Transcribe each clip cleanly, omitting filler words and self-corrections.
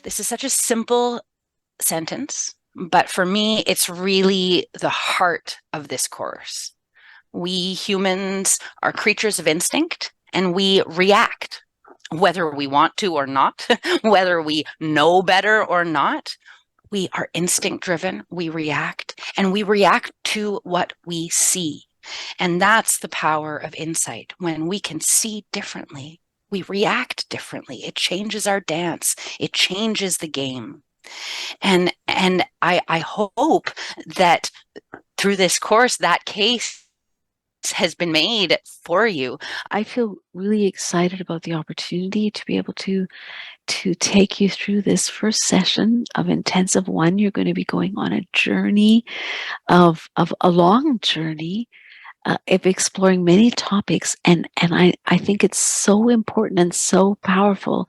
This is such a simple sentence, but for me, it's really the heart of this course. We humans are creatures of instinct, and we react, whether we want to or not, whether we know better or not. We are instinct driven, we react, and we react to what we see. And that's the power of insight. When we can see differently, we react differently. It changes our dance, it changes the game. And I hope that through this course, that case has been made for you. I feel really excited about the opportunity to be able to take you through this first session of Intensive 1. You're going to be going on a journey of a long journey of exploring many topics, and I think it's so important and so powerful.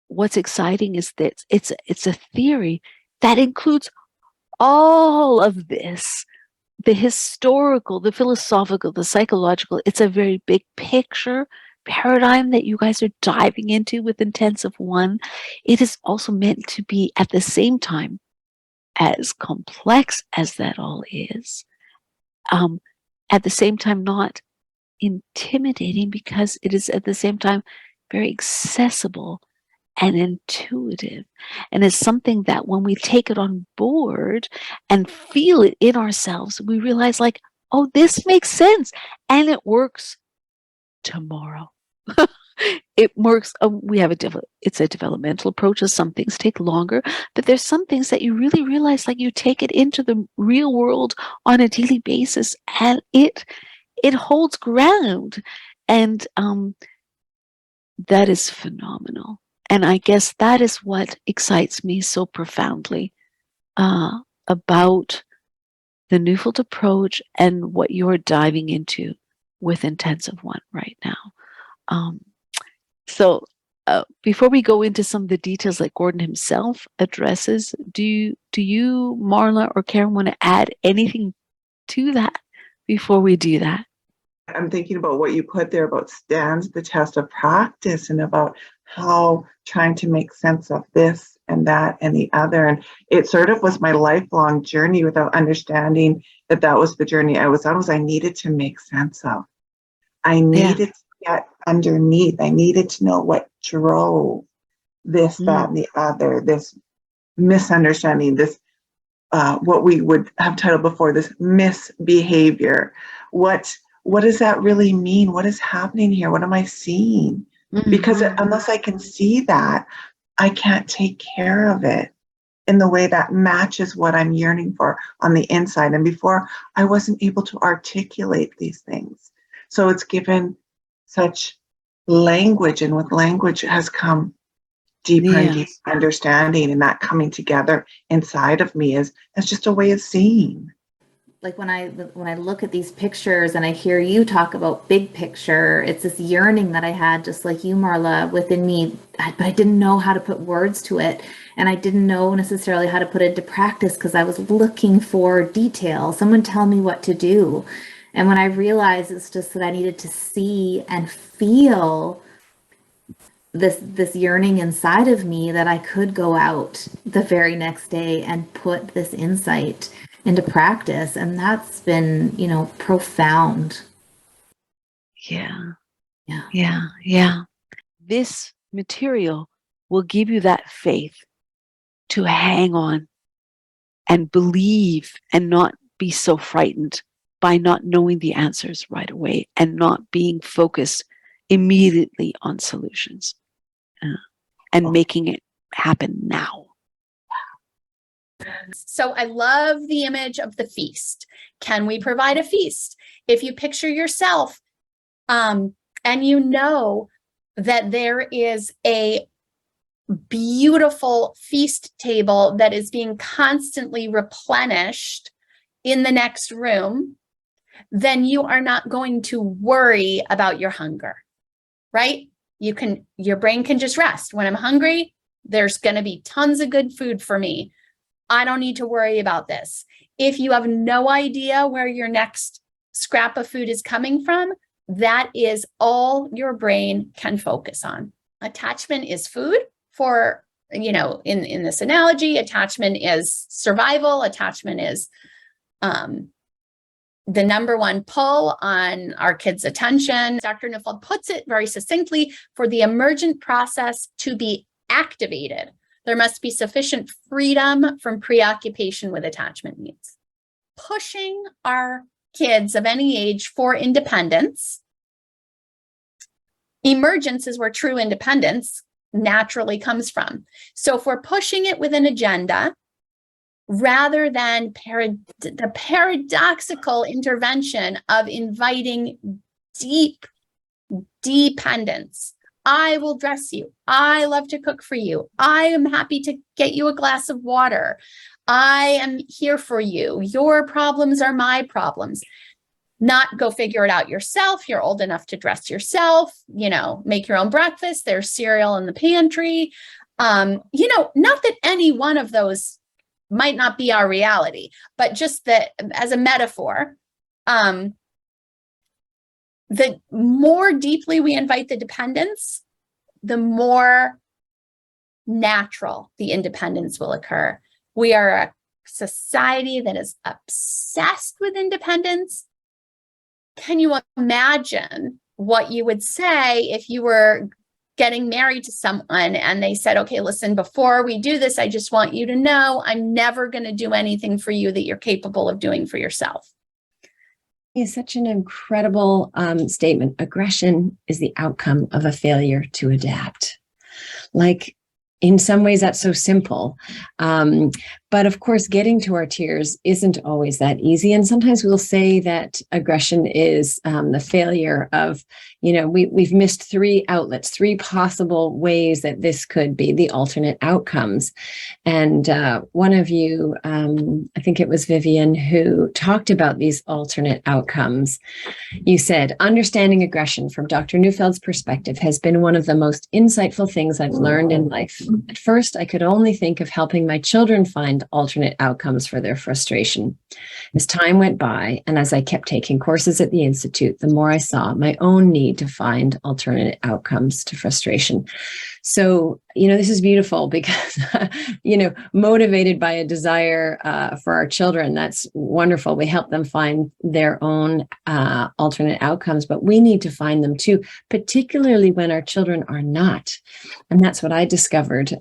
What's exciting is that it's a theory that includes all of this, the historical, the philosophical, the psychological. It's a very big picture paradigm that you guys are diving into with Intensive 1. It is also meant to be, at the same time, as complex as that all is, at the same time not intimidating, because it is at the same time very accessible and intuitive. And it's something that when we take it on board and feel it in ourselves, we realize, like, oh, this makes sense. And it works tomorrow. It works. It's a developmental approach. Some things take longer, but there's some things that you really realize, like, you take it into the real world on a daily basis, and it holds ground. And that is phenomenal. And I guess that is what excites me so profoundly about the Neufeld approach and what you're diving into with Intensive 1 right now. So before we go into some of the details that Gordon himself addresses, do you, Marla or Karen, want to add anything to that before we do that? I'm thinking about what you put there about stands the test of practice, and about how trying to make sense of this and that and the other. And it sort of was my lifelong journey without understanding that that was the journey I was on. Was I needed to make sense of. I needed to get underneath. I needed to know what drove this, that, and the other, this misunderstanding, this what we would have titled before, this misbehavior. What does that really mean? What is happening here? What am I seeing? Because unless I can see that, I can't take care of it in the way that matches what I'm yearning for on the inside. And before, I wasn't able to articulate these things. So it's given such language, and with language has come deeper and deeper understanding, and that coming together inside of me is just a way of seeing. Like when I look at these pictures and I hear you talk about big picture, it's this yearning that I had, just like you, Marla, within me, but I didn't know how to put words to it. And I didn't know necessarily how to put it into practice because I was looking for detail. Someone tell me what to do. And when I realized it's just that I needed to see and feel this yearning inside of me, that I could go out the very next day and put this insight into practice. And that's been, profound. Yeah. This material will give you that faith to hang on and believe, and not be so frightened by not knowing the answers right away, and not being focused immediately on solutions, and making it happen now. So I love the image of the feast. Can we provide a feast? If you picture yourself, and you know that there is a beautiful feast table that is being constantly replenished in the next room, then you are not going to worry about your hunger, right? Your brain can just rest. When I'm hungry, there's going to be tons of good food for me. I don't need to worry about this. If you have no idea where your next scrap of food is coming from, that is all your brain can focus on. Attachment is food for you know, in this analogy, attachment is survival. Attachment is the number one pull on our kids' attention. Dr. Neufeld puts it very succinctly: for the emergent process to be activated, there must be sufficient freedom from preoccupation with attachment needs. Pushing our kids of any age for independence. Emergence is where true independence naturally comes from. So if we're pushing it with an agenda, rather than the paradoxical intervention of inviting deep dependence. I will dress you. I love to cook for you. I am happy to get you a glass of water. I am here for you. Your problems are my problems. Not go figure it out yourself. You're old enough to dress yourself, you know, make your own breakfast. There's cereal in the pantry. You know, not that any one of those might not be our reality, but just that as a metaphor, the more deeply we invite the dependence, the more natural the independence will occur. We are a society that is obsessed with independence. Can you imagine what you would say if you were getting married to someone and they said, okay, listen, before we do this, I just want you to know I'm never going to do anything for you that you're capable of doing for yourself. It's such an incredible statement. Aggression is the outcome of a failure to adapt. Like, in some ways, that's so simple. But of course, getting to our tears isn't always that easy. And sometimes we'll say that aggression is the failure of, you know, we've missed three outlets, three possible ways that this could be the alternate outcomes. And one of you, I think it was Vivian, who talked about these alternate outcomes. You said, understanding aggression from Dr. Neufeld's perspective has been one of the most insightful things I've learned in life. At first, I could only think of helping my children find alternate outcomes for their frustration. As time went by, and as I kept taking courses at the Institute, the more I saw my own need to find alternate outcomes to frustration. So, you know, this is beautiful because, you know, motivated by a desire for our children, that's wonderful. We help them find their own alternate outcomes, but we need to find them too, particularly when our children are not. And that's what I discovered.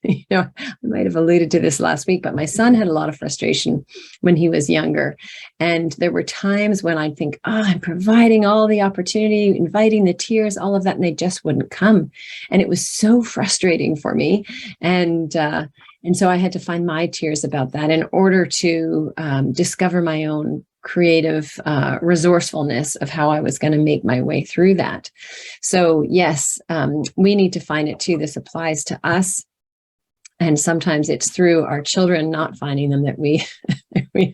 You know, I might have alluded to this last week, but my son had a lot of frustration when he was younger. And there were times when I'd think, oh, I'm providing all the opportunity, inviting the tears, all of that, and they just wouldn't come. And it was so frustrating for me. And so I had to find my tears about that in order to discover my own creative resourcefulness of how I was going to make my way through that. So yes, we need to find it too. This applies to us. And sometimes it's through our children not finding them that we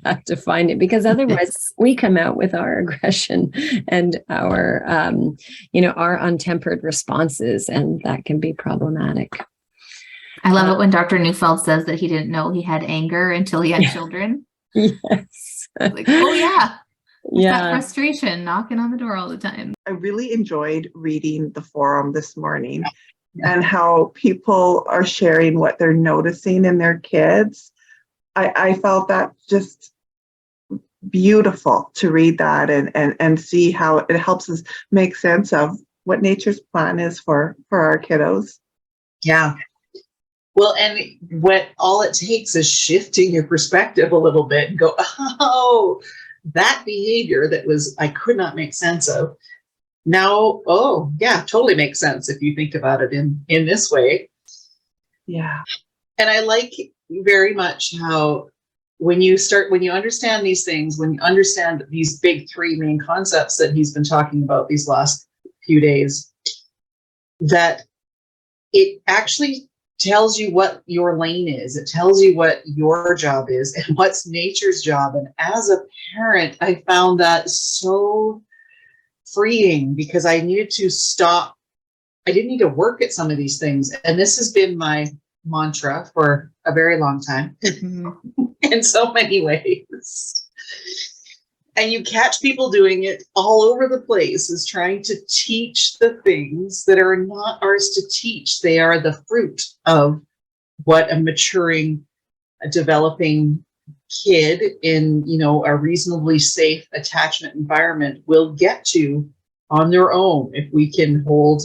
have to find it, because otherwise we come out with our aggression and our, you know, our untempered responses, and that can be problematic. I love it when Dr. Neufeld says that he didn't know he had anger until he had children. Yes. Like, oh yeah. Yeah. That frustration knocking on the door all the time. I really enjoyed reading the forum this morning and how people are sharing what they're noticing in their kids. I felt that just beautiful to read that and see how it helps us make sense of what nature's plan is for our kiddos. Yeah. Well, and what all it takes is shifting your perspective a little bit and go, oh, that behavior that was, I could not make sense of. Now, oh, yeah, totally makes sense if you think about it in this way. Yeah. And I like very much how when you understand these things, when you understand these big three main concepts that he's been talking about these last few days, that it actually tells you what your lane is. It tells you what your job is and what's nature's job. And as a parent, I found that so freeing because I needed to stop. I didn't need to work at some of these things. And this has been my mantra for a very long time in so many ways. And you catch people doing it all over the place, is trying to teach the things that are not ours to teach. They are the fruit of what a maturing, a developing kid in, you know, a reasonably safe attachment environment will get to on their own if we can hold,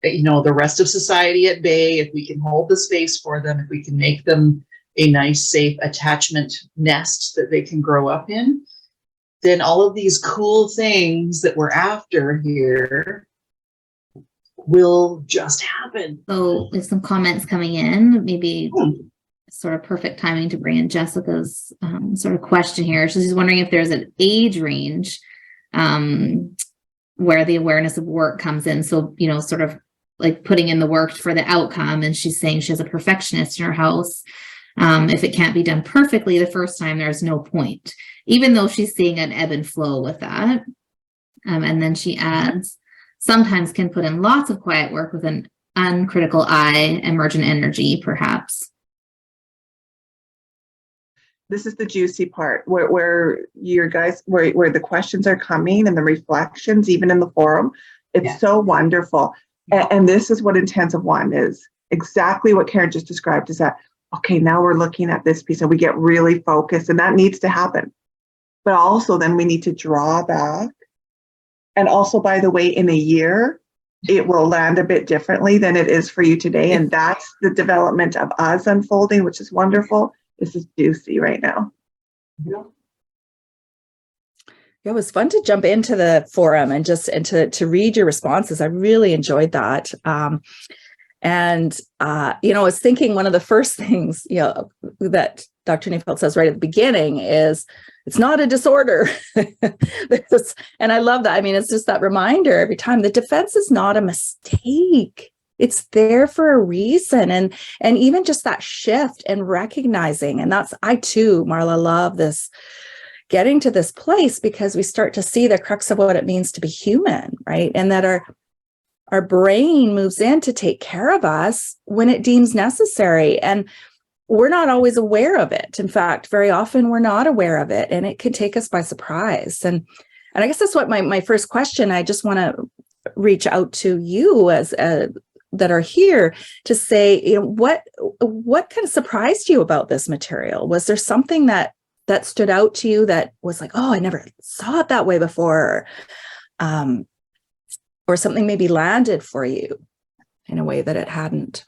you know, the rest of society at bay, if we can hold the space for them, if we can make them a nice, safe attachment nest that they can grow up in, then all of these cool things that we're after here will just happen. So there's some comments coming in, maybe sort of perfect timing to bring in Jessica's sort of question here. She's wondering if there's an age range where the awareness of work comes in. So, you know, sort of like putting in the work for the outcome. And she's saying she has a perfectionist in her house. If it can't be done perfectly the first time, there's no point, even though she's seeing an ebb and flow with that. And then she adds, sometimes can put in lots of quiet work with an uncritical eye, emergent energy, perhaps. This is the juicy part where your guys, where the questions are coming and the reflections, even in the forum. It's so wonderful. And this is what intensive one is. Exactly what Karen just described is that, okay, now we're looking at this piece and we get really focused, and that needs to happen. But also then we need to draw back. And also, by the way, in a year, it will land a bit differently than it is for you today. And that's the development of us unfolding, which is wonderful. This is juicy right now. Yeah, it was fun to jump into the forum and to read your responses. I really enjoyed that. You know, I was thinking one of the first things, you know, that Dr. Neufeld says right at the beginning is, it's not a disorder. And I love that. I mean, it's just that reminder every time. The defense is not a mistake. It's there for a reason. And even just that shift and recognizing, and that's, I too, Marla, love this, getting to this place, because we start to see the crux of what it means to be human, right? And that our brain moves in to take care of us when it deems necessary. And we're not always aware of it. In fact, very often we're not aware of it, and it can take us by surprise. And I guess that's what my first question, I just want to reach out to you as that are here to say, you know, what kind of surprised you about this material? Was there something that stood out to you that was like, oh, I never saw it that way before? Or something maybe landed for you in a way that it hadn't.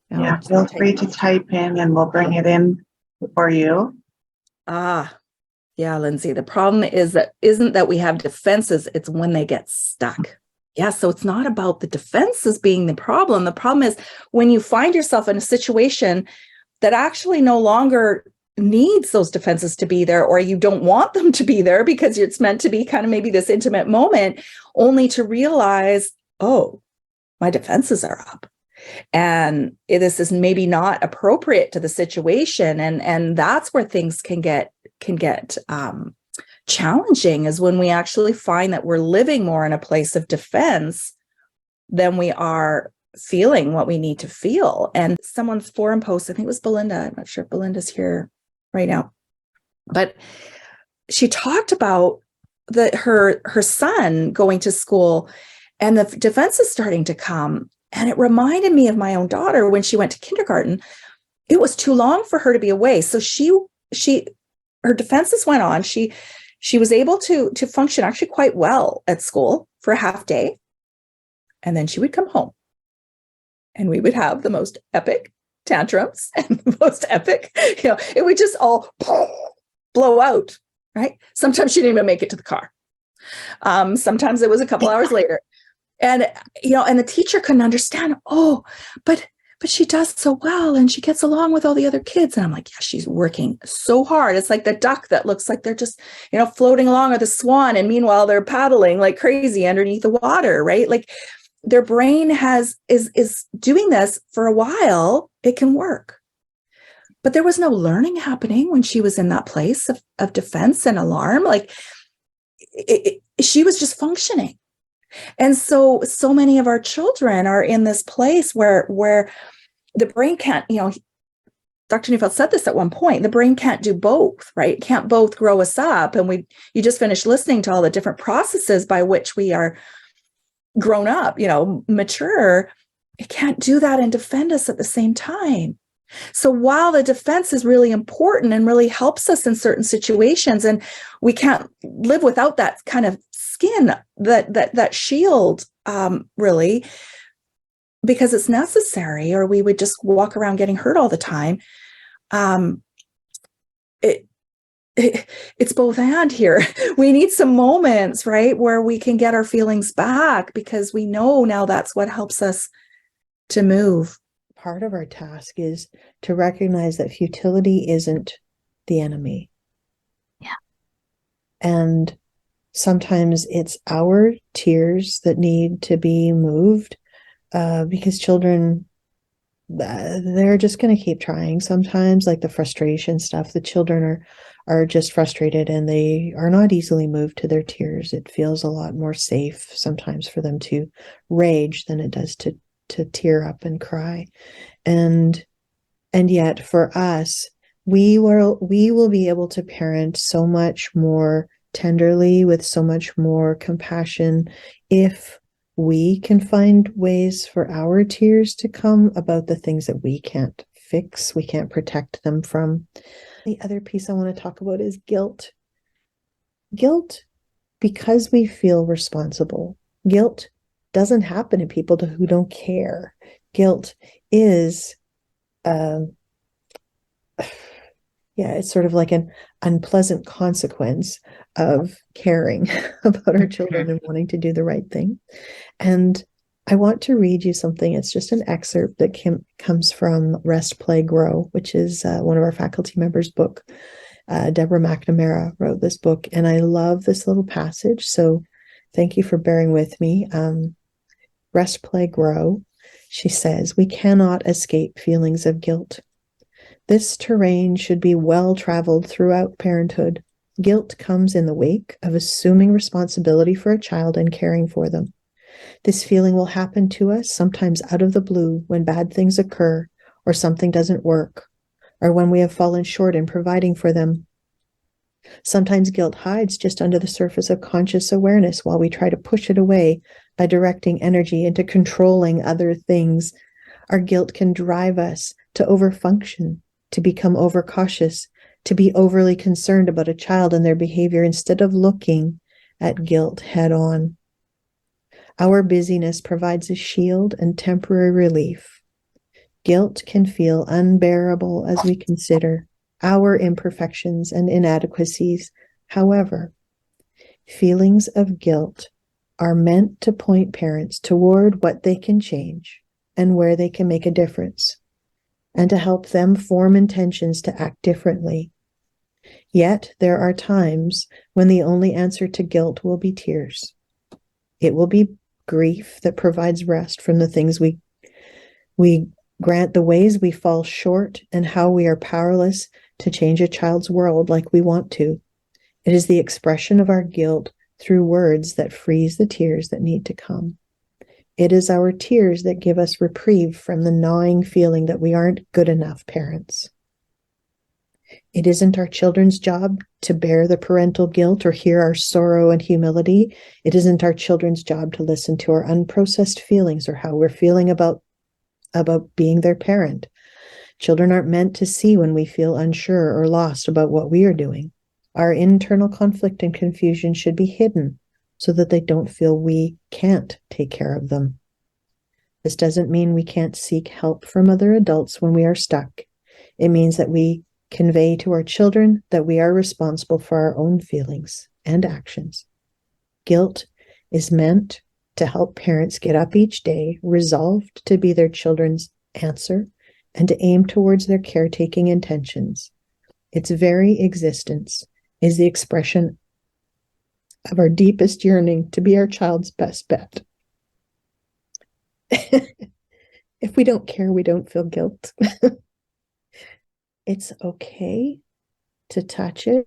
You know, yeah, feel free to type in and we'll bring it in for you. Yeah, Lindsay, the problem isn't that we have defenses, it's when they get stuck. Yeah, so it's not about the defenses being the problem. The problem is when you find yourself in a situation that actually no longer needs those defenses to be there, or you don't want them to be there because it's meant to be kind of maybe this intimate moment, only to realize, oh, my defenses are up. And this is maybe not appropriate to the situation. And that's where things can get challenging, is when we actually find that we're living more in a place of defense than we are feeling what we need to feel. And someone's forum post, I think it was Belinda, I'm not sure if Belinda's here right now, but she talked about her son going to school and the defense is starting to come. And it reminded me of my own daughter when she went to kindergarten. It was too long for her to be away. So her defenses went on. She was able to function actually quite well at school for a half day. And then she would come home and we would have the most epic tantrums and the most epic, you know, it would just all blow out, right? Sometimes she didn't even make it to the car. Sometimes it was a couple hours later. And, you know, and the teacher couldn't understand, oh, but she does so well and she gets along with all the other kids. And I'm like, yeah, she's working so hard. It's like the duck that looks like they're just, you know, floating along, or the swan. And meanwhile, they're paddling like crazy underneath the water, right? Like their brain is doing this for a while. It can work. But there was no learning happening when she was in that place of defense and alarm. Like she was just functioning. And so many of our children are in this place where the brain can't, you know, Dr. Neufeld said this at one point, the brain can't do both, right? It can't both grow us up. And you just finished listening to all the different processes by which we are grown up, you know, mature. it can't do that and defend us at the same time. So while the defense is really important and really helps us in certain situations, and we can't live without that kind of skin, that shield, really, because it's necessary, or we would just walk around getting hurt all the time. It's both and here. We need some moments, right, where we can get our feelings back, because we know now that's what helps us to move. Part of our task is to recognize that futility isn't the enemy. Yeah. And sometimes it's our tears that need to be moved, because children, they're just going to keep trying. Sometimes, like the frustration stuff, the children are just frustrated and they are not easily moved to their tears. It feels a lot more safe sometimes for them to rage than it does to tear up and cry. And yet for us, we will be able to parent so much more tenderly, with so much more compassion, if we can find ways for our tears to come about the things that we can't fix, we can't protect them from. The other piece I want to talk about is guilt. Guilt, because we feel responsible. Guilt doesn't happen to people who don't care. Guilt is, it's sort of like an unpleasant consequence of caring about our children and wanting to do the right thing. And I want to read you something. It's just an excerpt that comes from Rest, Play, Grow, which is one of our faculty members' book. Deborah McNamara wrote this book, and I love this little passage. So thank you for bearing with me. Rest, Play, Grow. She says, "We cannot escape feelings of guilt. This terrain should be well traveled throughout parenthood. Guilt comes in the wake of assuming responsibility for a child and caring for them. This feeling will happen to us sometimes out of the blue when bad things occur, or something doesn't work, or when we have fallen short in providing for them. Sometimes guilt hides just under the surface of conscious awareness while we try to push it away by directing energy into controlling other things. Our guilt can drive us to overfunction, to become overcautious, to be overly concerned about a child and their behavior instead of looking at guilt head on. Our busyness provides a shield and temporary relief. Guilt can feel unbearable as we consider our imperfections and inadequacies. However, feelings of guilt are meant to point parents toward what they can change and where they can make a difference, and to help them form intentions to act differently. Yet there are times when the only answer to guilt will be tears. It will be grief that provides rest from the things we grant, the ways we fall short, and how we are powerless to change a child's world like we want to. It is the expression of our guilt through words that freeze the tears that need to come. It is our tears that give us reprieve from the gnawing feeling that we aren't good enough parents. It isn't our children's job to bear the parental guilt or hear our sorrow and humility. It isn't our children's job to listen to our unprocessed feelings or how we're feeling about being their parent. Children aren't meant to see when we feel unsure or lost about what we are doing. Our internal conflict and confusion should be hidden so that they don't feel we can't take care of them. This doesn't mean we can't seek help from other adults when we are stuck. It means that we convey to our children that we are responsible for our own feelings and actions. Guilt is meant to help parents get up each day, resolved to be their children's answer and to aim towards their caretaking intentions. Its very existence is the expression of our deepest yearning to be our child's best bet. If we don't care, we don't feel guilt. It's okay to touch it,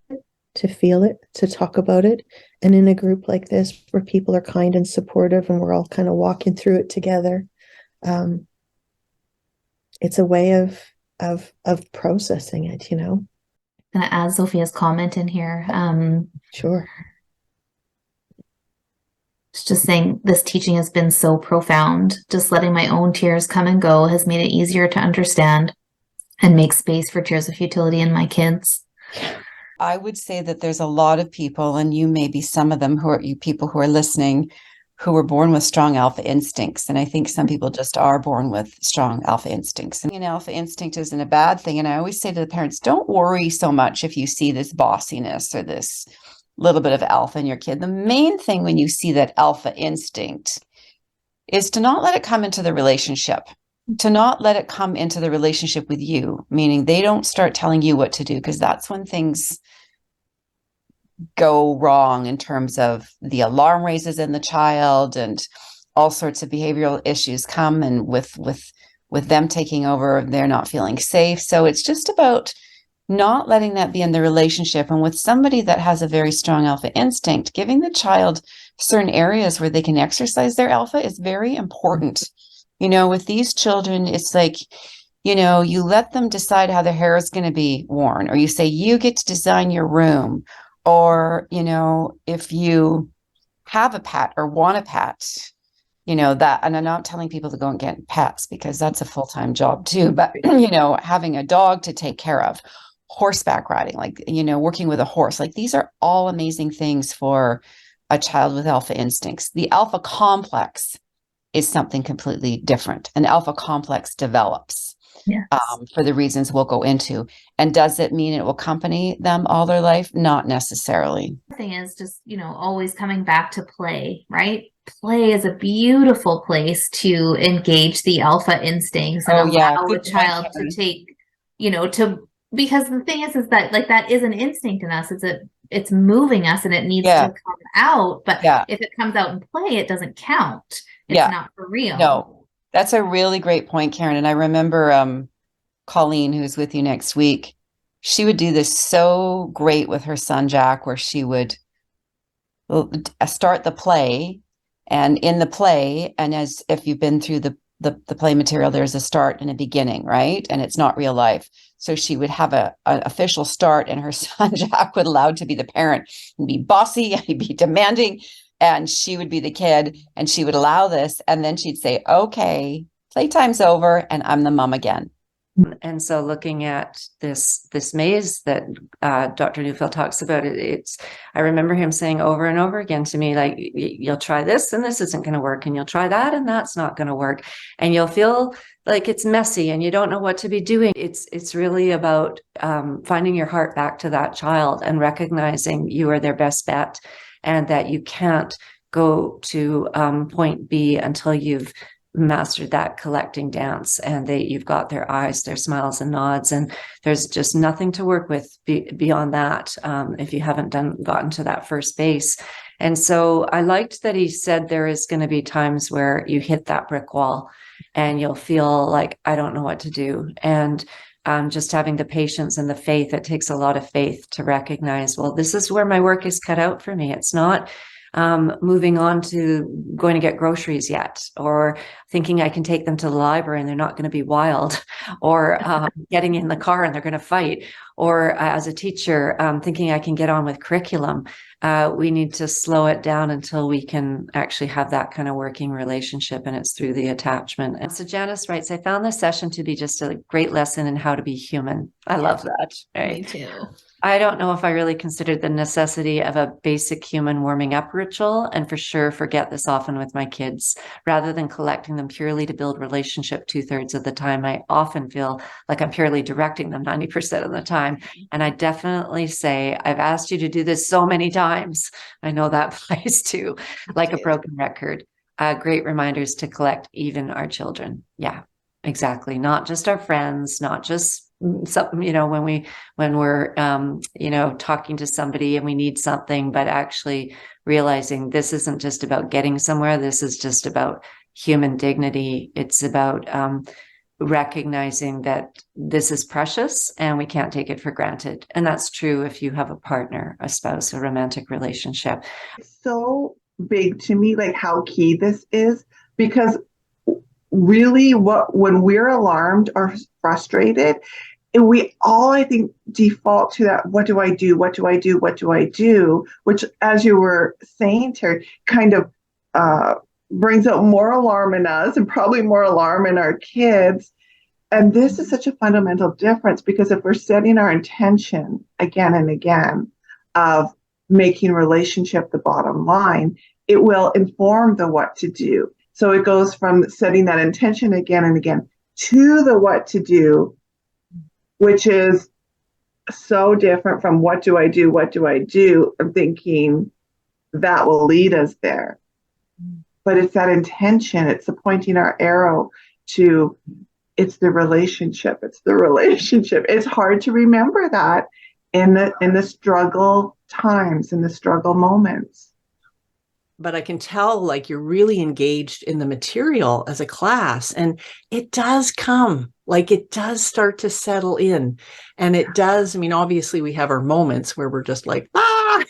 to feel it, to talk about it. And in a group like this, where people are kind and supportive and we're all kind of walking through it together, it's a way of processing it, you know. Gonna add Sophia's comment in here. Sure. Just saying this teaching has been so profound. Just letting my own tears come and go has made it easier to understand and make space for tears of futility in my kids. I would say that there's a lot of people, and you may be some of them, who are you people who are listening, who were born with strong alpha instincts. And I think some people just are born with strong alpha instincts. And an alpha instinct isn't a bad thing. And I always say to the parents, don't worry so much if you see this bossiness or this little bit of alpha in your kid. The main thing when you see that alpha instinct is to not let it come into the relationship, to not let it come into the relationship with you, meaning they don't start telling you what to do, because that's when things go wrong in terms of the alarm raises in the child and all sorts of behavioral issues come, and with them taking over, they're not feeling safe. So it's just about not letting that be in the relationship. And with somebody that has a very strong alpha instinct, giving the child certain areas where they can exercise their alpha is very important. You know, with these children, it's like, you know, you let them decide how their hair is going to be worn, or you say, you get to design your room. Or, you know, if you have a pet or want a pet, you know, that, and I'm not telling people to go and get pets because that's a full-time job too, but, you know, having a dog to take care of, horseback riding, like, you know, working with a horse, like these are all amazing things for a child with alpha instincts. The alpha complex is something completely different. An alpha complex develops. Yes. For the reasons we'll go into. And does it mean it will accompany them all their life? Not necessarily. The thing is just, you know, always coming back to play, right? Play is a beautiful place to engage the alpha instincts and allow the child to take, you know, because the thing is that like that is an instinct in us. It's moving us and it needs to come out. But if it comes out in play, it doesn't count. It's not for real. No. That's a really great point, Karen. And I remember Colleen, who's with you next week, she would do this so great with her son, Jack, where she would start the play. And in the play, and as if you've been through the play material, there's a start and a beginning, right? And it's not real life. So she would have an official start, and her son, Jack, would allow to be the parent and be bossy and be demanding. And she would be the kid, and she would allow this. And then she'd say, okay, playtime's over, and I'm the mom again. And so looking at this maze that Dr. Neufeld talks about, I remember him saying over and over again to me, like, you'll try this and this isn't going to work, and you'll try that and that's not going to work. And you'll feel like it's messy and you don't know what to be doing. It's really about finding your heart back to that child and recognizing you are their best bet, and that you can't go to point B until you've mastered that collecting dance, and you've got their eyes, their smiles and nods, and there's just nothing to work with beyond that if you haven't gotten to that first base. And so I liked that he said there is going to be times where you hit that brick wall and you'll feel like, I don't know what to do. And just having the patience and the faith, it takes a lot of faith to recognize, well, this is where my work is cut out for me. It's not moving on to going to get groceries yet, or thinking I can take them to the library and they're not going to be wild, or getting in the car and they're going to fight, or as a teacher, thinking I can get on with curriculum. We need to slow it down until we can actually have that kind of working relationship, and it's through the attachment. And so Janice writes, I found this session to be just a great lesson in how to be human. I love that. Right? Me too. I don't know if I really considered the necessity of a basic human warming up ritual, and for sure forget this often with my kids. Rather than collecting them purely to build relationship 2/3 of the time, I often feel like I'm purely directing them 90% of the time. And I definitely say, I've asked you to do this so many times. I know that applies to like a broken record. Great reminders to collect even our children. Yeah, exactly. Not just our friends, not just something, you know, when we're you know, talking to somebody and we need something, but actually realizing this isn't just about getting somewhere. This is just about human dignity. It's about recognizing that this is precious and we can't take it for granted. And that's true if you have a partner, a spouse, a romantic relationship. It's so big to me, like how key this is, because really when we're alarmed or frustrated, and we all, I think, default to that, what do I do? What do I do? What do I do? Which, as you were saying, Terry, kind of brings out more alarm in us and probably more alarm in our kids. And this is such a fundamental difference, because if we're setting our intention again and again of making relationship the bottom line, it will inform the what to do. So it goes from setting that intention again and again to the what to do, which is so different from what do I do? What do I do? I'm thinking that will lead us there. But it's that intention. It's the pointing our arrow to, it's the relationship. It's the relationship. It's hard to remember that in the struggle times, in the struggle moments. But I can tell like you're really engaged in the material as a class, and it does come, like it does start to settle in. And it does, I mean, obviously we have our moments where we're just like, but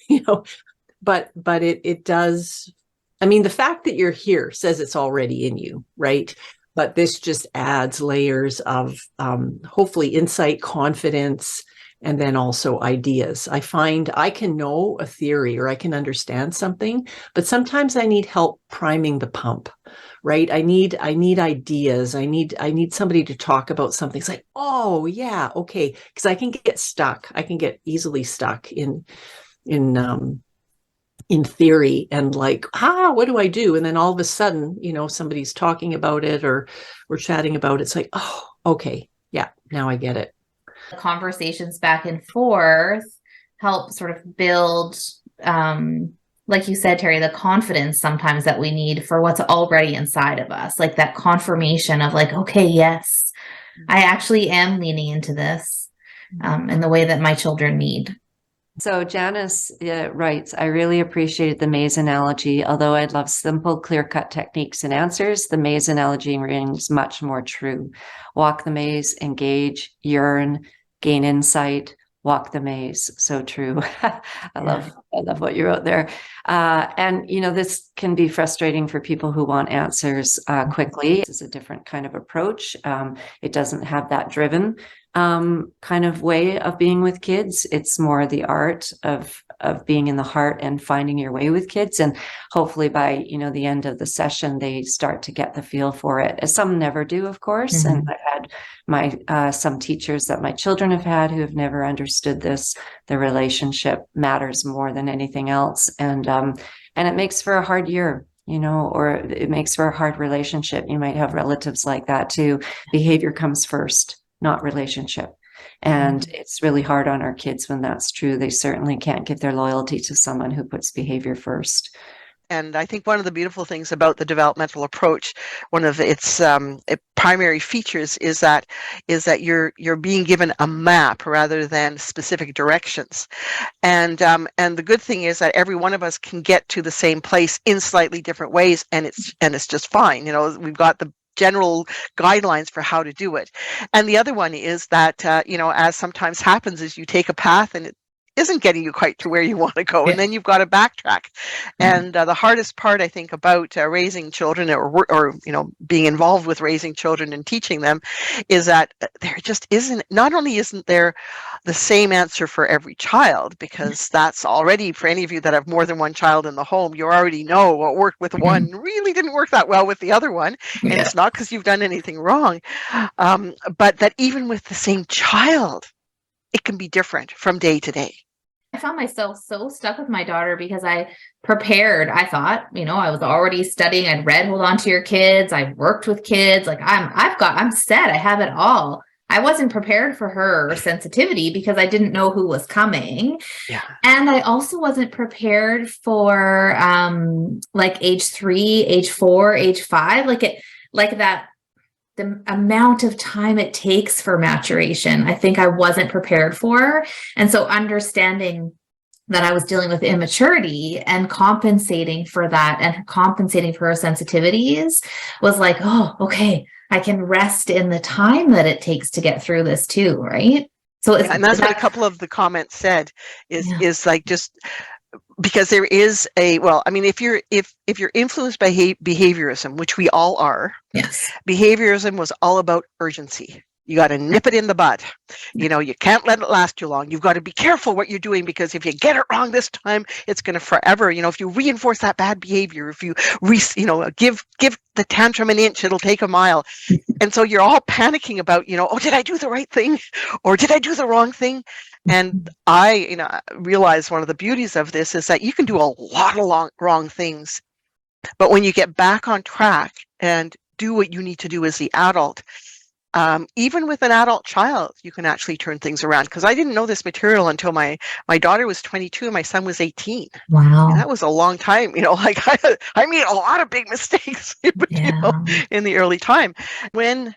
it does. I mean, the fact that you're here says it's already in you, right? But this just adds layers of hopefully insight, confidence, and then also ideas. I find I can know a theory or I can understand something, but sometimes I need help priming the pump, right? I need ideas. I need somebody to talk about something. It's like, oh yeah, okay. Because I can get stuck. I can get easily stuck in theory and like, what do I do? And then all of a sudden, somebody's talking about it or we're chatting about it. It's like, oh, okay. Yeah, now I get it. Conversations back and forth help sort of build, like you said, Terry, the confidence sometimes that we need for what's already inside of us, like that confirmation of like, okay, yes, I actually am leaning into this in the way that my children need. So Janice writes, I really appreciated the maze analogy. Although I'd love simple, clear-cut techniques and answers, the maze analogy rings much more true. Walk the maze, engage, yearn, gain insight, walk the maze. So true. I love what you wrote there. And, this can be frustrating for people who want answers quickly. This is a different kind of approach. It doesn't have that driven kind of way of being with kids. It's more the art of being in the heart and finding your way with kids. And hopefully by, the end of the session, they start to get the feel for it. As some never do, of course. Mm-hmm. And I've had some teachers that my children have had who have never understood this. The relationship matters more than anything else. And it makes for a hard year. Or it makes for a hard relationship. You might have relatives like that too. Behavior comes first, not relationship. And it's really hard on our kids when that's true. They certainly can't give their loyalty to someone who puts behavior first. And I think one of the beautiful things about the developmental approach, one of its primary features is that you're being given a map rather than specific directions. And the good thing is that every one of us can get to the same place in slightly different ways, and it's just fine. We've got the general guidelines for how to do it. And the other one is that, as sometimes happens, is you take a path and it isn't getting you quite to where you want to go, and then you've got to backtrack. And the hardest part, I think, about raising children or being involved with raising children and teaching them is that there just isn't, not only isn't there the same answer for every child, because that's already, for any of you that have more than one child in the home, you already know what worked with one really didn't work that well with the other one. And it's not because you've done anything wrong, but that even with the same child, it can be different from day to day. I found myself so stuck with my daughter because I prepared. I thought, I was already studying. I'd read Hold On to Your Kids. I worked with kids. Like I'm set. I have it all. I wasn't prepared for her sensitivity because I didn't know who was coming. Yeah. And I also wasn't prepared for like age 3, age 4, age 5, the amount of time it takes for maturation. I think I wasn't prepared for. And so understanding that I was dealing with immaturity and compensating for that and compensating for her sensitivities was like, oh, okay, I can rest in the time that it takes to get through this too, right? So and that's what a couple of the comments said is like, just because there is if you're influenced by behaviorism, which we all are, yes, behaviorism was all about urgency. You got to nip it in the bud. You can't let it last too long. You've got to be careful what you're doing, because if you get it wrong this time, it's going to forever. If you reinforce that bad behavior, if you give the tantrum an inch, it'll take a mile. And so you're all panicking about, oh, did I do the right thing, or did I do the wrong thing? And I realize one of the beauties of this is that you can do a lot of wrong things, but when you get back on track and do what you need to do as the adult, even with an adult child, you can actually turn things around. Because I didn't know this material until my daughter was 22 and my son was 18. Wow. And that was a long time. I made a lot of big mistakes in the early time. When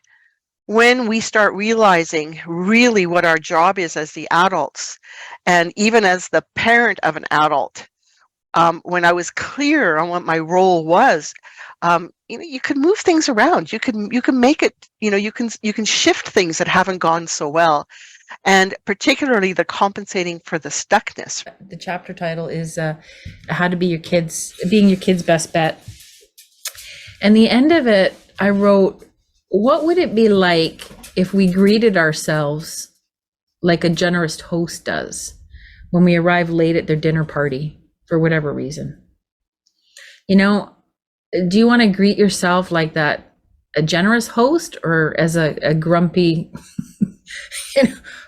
we start realizing really what our job is as the adults, and even as the parent of an adult, when I was clear on what my role was, you can move things around. You can make it. You can shift things that haven't gone so well, and particularly the compensating for the stuckness. The chapter title is "How to Be Being Your Kid's Best Bet." And the end of it, I wrote, what would it be like if we greeted ourselves like a generous host does when we arrive late at their dinner party for whatever reason? Do you want to greet yourself like that, a generous host, or as a grumpy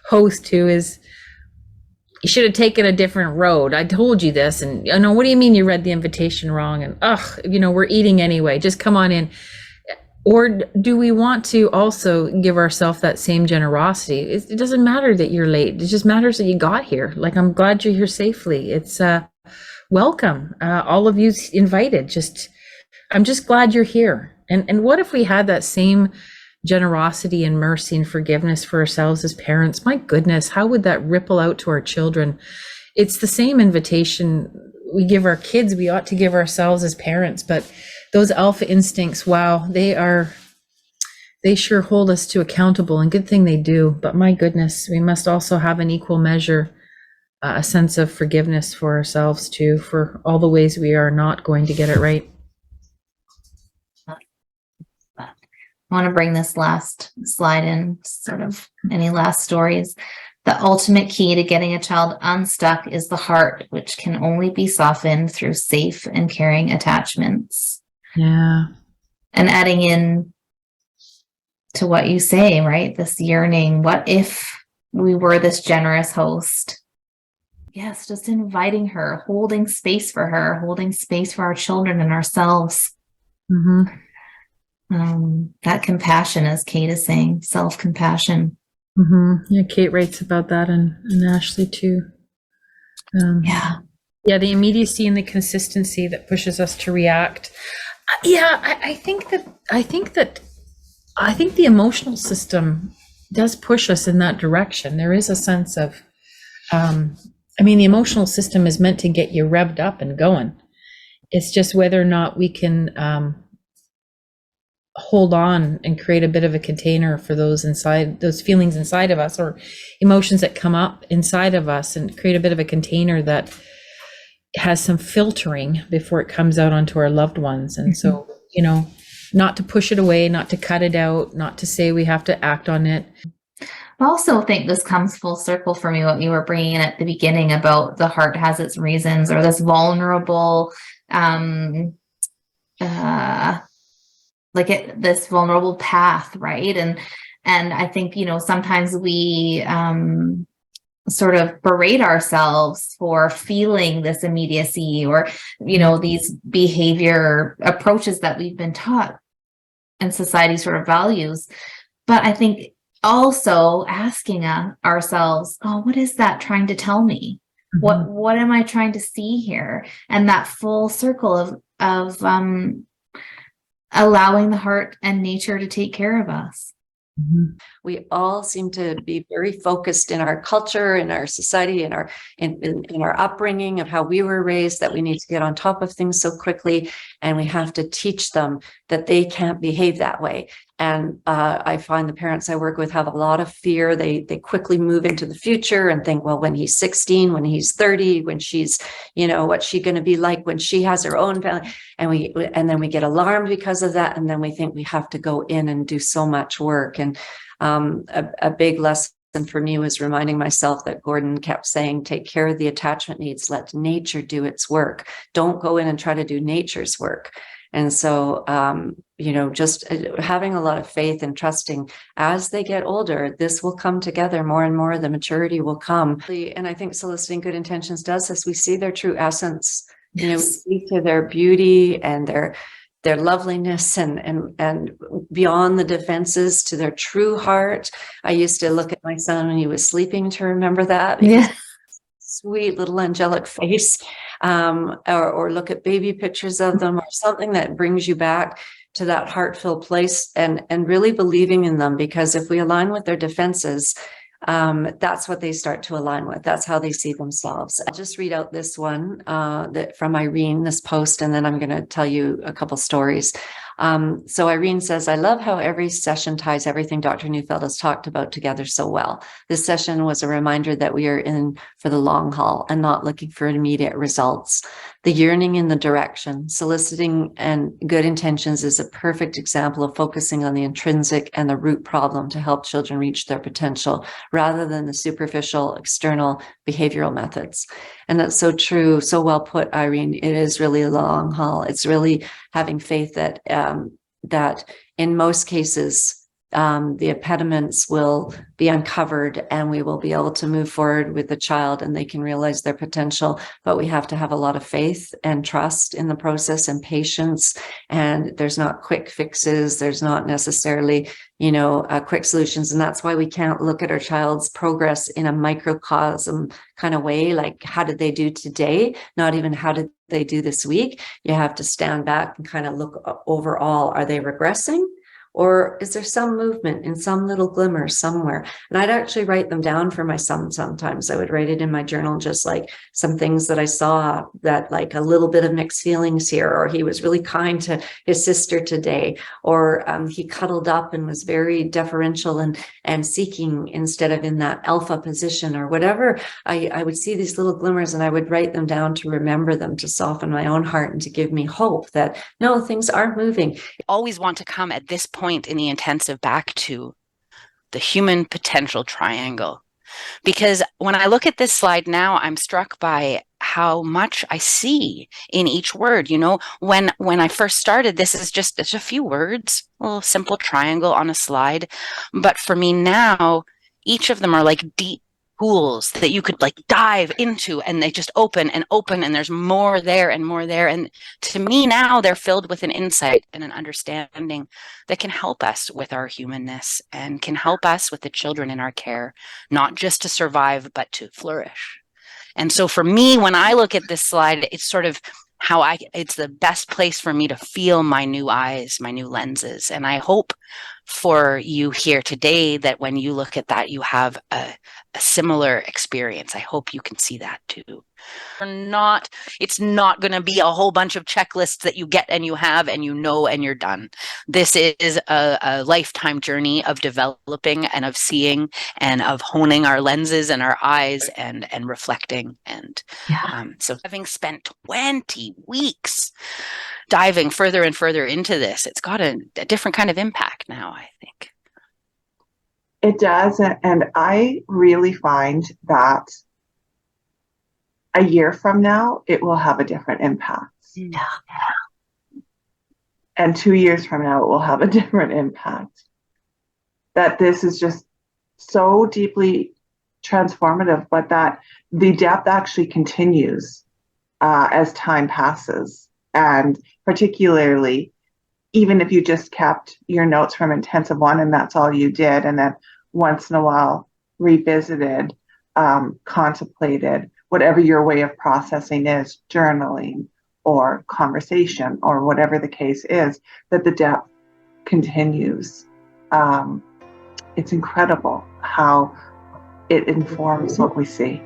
host who is, you should have taken a different road. I told you this. And what do you mean you read the invitation wrong? And we're eating anyway, just come on in. Or do we want to also give ourselves that same generosity? It doesn't matter that you're late. It just matters that you got here. Like, I'm glad you're here safely. It's welcome. All of you invited. I'm just glad you're here. And what if we had that same generosity and mercy and forgiveness for ourselves as parents? My goodness, how would that ripple out to our children? It's the same invitation we give our kids, we ought to give ourselves as parents. But those alpha instincts, wow, they sure hold us to accountable, and good thing they do. But my goodness, we must also have an equal measure, a sense of forgiveness for ourselves too, for all the ways we are not going to get it right. I want to bring this last slide in, sort of any last stories. The ultimate key to getting a child unstuck is the heart, which can only be softened through safe and caring attachments. Yeah. And adding in to what you say, right? This yearning, what if we were this generous host? Yes, just inviting her, holding space for her, holding space for our children and ourselves. Mm-hmm. That compassion, as Kate is saying, self-compassion. Mm-hmm. Yeah, Kate writes about that, and Ashley too. Yeah, the immediacy and the consistency that pushes us to react. I think the emotional system does push us in that direction. There is a sense of, the emotional system is meant to get you revved up and going. It's just whether or not we can hold on and create a bit of a container for those feelings inside of us, or emotions that come up inside of us, and create a bit of a container that has some filtering before it comes out onto our loved ones. And so, not to push it away, not to cut it out, not to say we have to act on it. I also think this comes full circle for me, what you were bringing in at the beginning about the heart has its reasons, or this vulnerable, this vulnerable path, right? And I think, sometimes we sort of berate ourselves for feeling this immediacy, or, these behavior approaches that we've been taught and society sort of values. But I think also asking ourselves, what is that trying to tell me? Mm-hmm. What am I trying to see here? And that full circle of allowing the heart and nature to take care of us. Mm-hmm. We all seem to be very focused in our culture, in our society, in our upbringing of how we were raised, that we need to get on top of things so quickly, and we have to teach them that they can't behave that way. And I find the parents I work with have a lot of fear. They quickly move into the future and think, well, when he's 16, when he's 30, when she's, what's she going to be like when she has her own family? And then we get alarmed because of that. And then we think we have to go in and do so much work. And a big lesson for me was reminding myself that Gordon kept saying, take care of the attachment needs, let nature do its work. Don't go in and try to do nature's work. And so, just having a lot of faith and trusting as they get older, this will come together more and more, the maturity will come. And I think soliciting good intentions does this. We see their true essence, we see to their beauty and their loveliness and beyond the defenses to their true heart. I used to look at my son when he was sleeping to remember that. Yeah. Sweet little angelic face, or look at baby pictures of them, or something that brings you back to that heart-filled place and really believing in them. Because if we align with their defenses, that's what they start to align with. That's how they see themselves. I'll just read out this one that from Irene, this post, and then I'm going to tell you a couple stories. So Irene says, I love how every session ties everything Dr. Neufeld has talked about together so well. This session was a reminder that we are in for the long haul and not looking for immediate results. The yearning in the direction, soliciting and good intentions is a perfect example of focusing on the intrinsic and the root problem to help children reach their potential rather than the superficial external behavioral methods. And that's so true. So well put, Irene. It is really a long haul. It's really having faith that that in most cases, the impediments will be uncovered and we will be able to move forward with the child and they can realize their potential. But we have to have a lot of faith and trust in the process and patience. And there's not quick fixes. There's not necessarily, quick solutions. And that's why we can't look at our child's progress in a microcosm kind of way. Like, how did they do today? Not even how did they do this week? You have to stand back and kind of look overall. Are they regressing? Or is there some movement in some little glimmer somewhere? And I'd actually write them down for my son sometimes. I would write it in my journal, just like some things that I saw that like a little bit of mixed feelings here, or he was really kind to his sister today, or he cuddled up and was very deferential and seeking instead of in that alpha position or whatever. I would see these little glimmers and I would write them down to remember them, to soften my own heart and to give me hope that no, things are moving. Always want to come at this point in the intensive back to the human potential triangle. Because when I look at this slide now, I'm struck by how much I see in each word. When I first started, this is just a few words, a little simple triangle on a slide. But for me now, each of them are like deep pools that you could like dive into, and they just open and open, and there's more there and more there. And to me now, they're filled with an insight and an understanding that can help us with our humanness and can help us with the children in our care, not just to survive, but to flourish. And so for me, when I look at this slide, it's sort of it's the best place for me to feel my new eyes, my new lenses. And I hope for you here today that when you look at that, you have a similar experience. I hope you can see that too. It's not going to be a whole bunch of checklists that you get and you have and and you're done. This is a lifetime journey of developing and of seeing and of honing our lenses and our eyes and reflecting. And so having spent 20 weeks diving further and further into this, it's got a different kind of impact now, I think. It does. And I really find that a year from now, it will have a different impact. Yeah. And 2 years from now, it will have a different impact. That this is just so deeply transformative, but that the depth actually continues as time passes. And particularly, even if you just kept your notes from intensive one and that's all you did, and then once in a while revisited, contemplated, whatever your way of processing is, journaling or conversation or whatever the case is, that the depth continues. It's incredible how it informs what we see.